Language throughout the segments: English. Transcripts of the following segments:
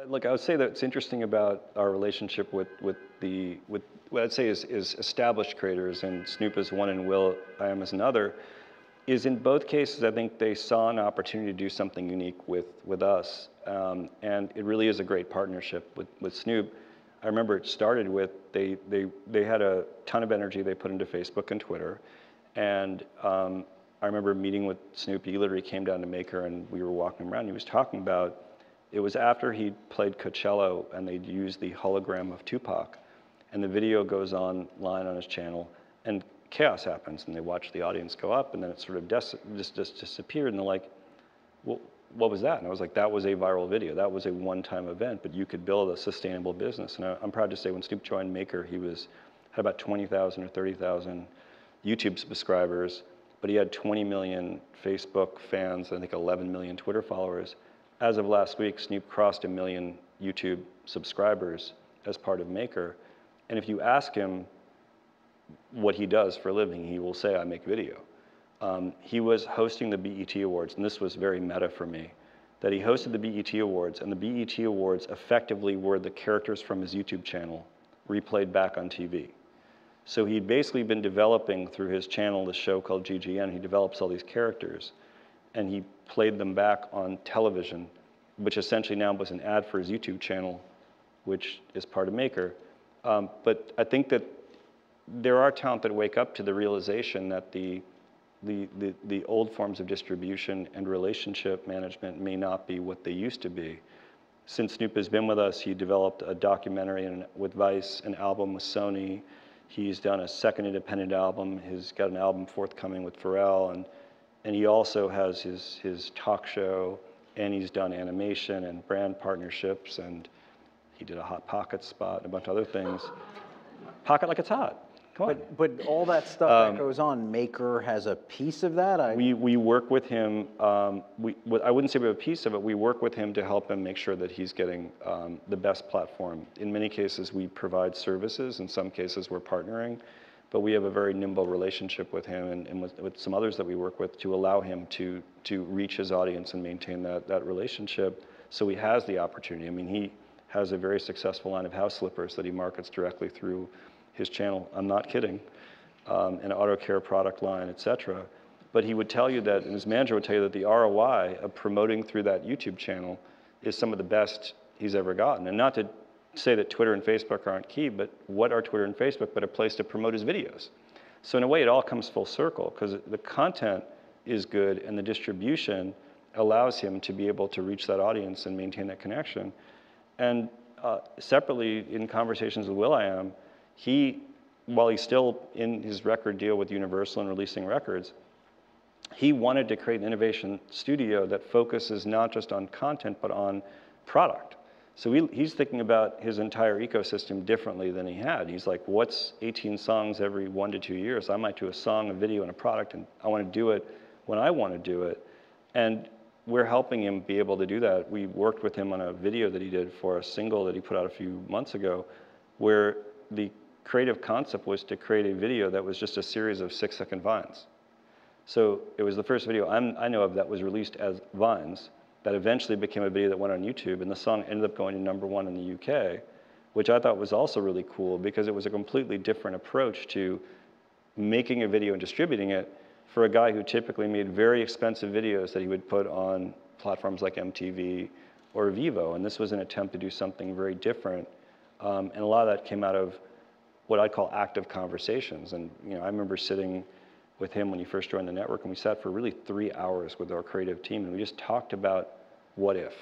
Look, I would say that it's interesting about our relationship with what I'd say is established creators, and Snoop is one and will.i.am is another, is in both cases, I think they saw an opportunity to do something unique with us. And it really is a great partnership with Snoop. I remember it started with, they had a ton of energy they put into Facebook and Twitter. And I remember meeting with Snoop. He literally came down to Maker and we were walking around. He was talking about, it was after he played Coachella and they'd used the hologram of Tupac. And the video goes online on his channel and chaos happens and they watch the audience go up and then it sort of just disappeared and they're like, well, what was that? And I was like, that was a viral video. That was a one-time event, but you could build a sustainable business. And I'm proud to say when Snoop joined Maker, he had about 20,000 or 30,000 YouTube subscribers, but he had 20 million Facebook fans, and I think 11 million Twitter followers. As of last week, Snoop crossed 1 million YouTube subscribers as part of Maker. And if you ask him what he does for a living, he will say, I make video. He was hosting the BET Awards, and this was very meta for me, that he hosted the BET Awards, and the BET Awards effectively were the characters from his YouTube channel replayed back on TV. So he'd basically been developing through his channel this show called GGN. He develops all these characters, and he played them back on television, which essentially now was an ad for his YouTube channel, which is part of Maker. But I think that there are talent that wake up to the realization that the old forms of distribution and relationship management may not be what they used to be. Since Snoop has been with us, he developed a documentary with Vice, an album with Sony. He's done a second independent album. He's got an album forthcoming with Pharrell, and he also has his talk show, and he's done animation and brand partnerships, and he did a Hot Pocket spot and a bunch of other things. Pocket like it's hot. Come on. But all that stuff that goes on, Maker has a piece of that? We work with him, I wouldn't say we have a piece of it, we work with him to help him make sure that he's getting the best platform. In many cases, we provide services. In some cases, we're partnering. But we have a very nimble relationship with him and with some others that we work with to allow him to reach his audience and maintain that relationship so he has the opportunity. I mean, he has a very successful line of house slippers that he markets directly through his channel. I'm not kidding. An auto care product line, et cetera. But he would tell you that, and his manager would tell you that the ROI of promoting through that YouTube channel is some of the best he's ever gotten. And not to say that Twitter and Facebook aren't key, but what are Twitter and Facebook but a place to promote his videos? So in a way, it all comes full circle because the content is good and the distribution allows him to be able to reach that audience and maintain that connection. And separately, in conversations with will.i.am, while he's still in his record deal with Universal and releasing records, he wanted to create an innovation studio that focuses not just on content, but on product. So he's thinking about his entire ecosystem differently than he had. He's like, what's 18 songs every 1 to 2 years? I might do a song, a video, and a product, and I want to do it when I want to do it. And we're helping him be able to do that. We worked with him on a video that he did for a single that he put out a few months ago, where the creative concept was to create a video that was just a series of 6-second vines. So it was the first video I know of that was released as vines that eventually became a video that went on YouTube, and the song ended up going to #1 in the UK, which I thought was also really cool because it was a completely different approach to making a video and distributing it for a guy who typically made very expensive videos that he would put on platforms like MTV or Vivo, and this was an attempt to do something very different. And a lot of that came out of what I'd call active conversations. And I remember sitting with him when he first joined the network, and we sat for really 3 hours with our creative team, and we just talked about what if.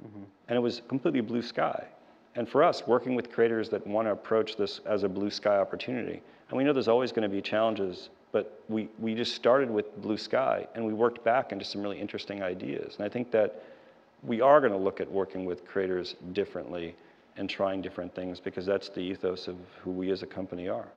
Mm-hmm. And it was completely blue sky. And for us, working with creators that want to approach this as a blue sky opportunity, and we know there's always going to be challenges, but we just started with blue sky, and we worked back into some really interesting ideas. And I think that we are going to look at working with creators differently and trying different things because that's the ethos of who we as a company are.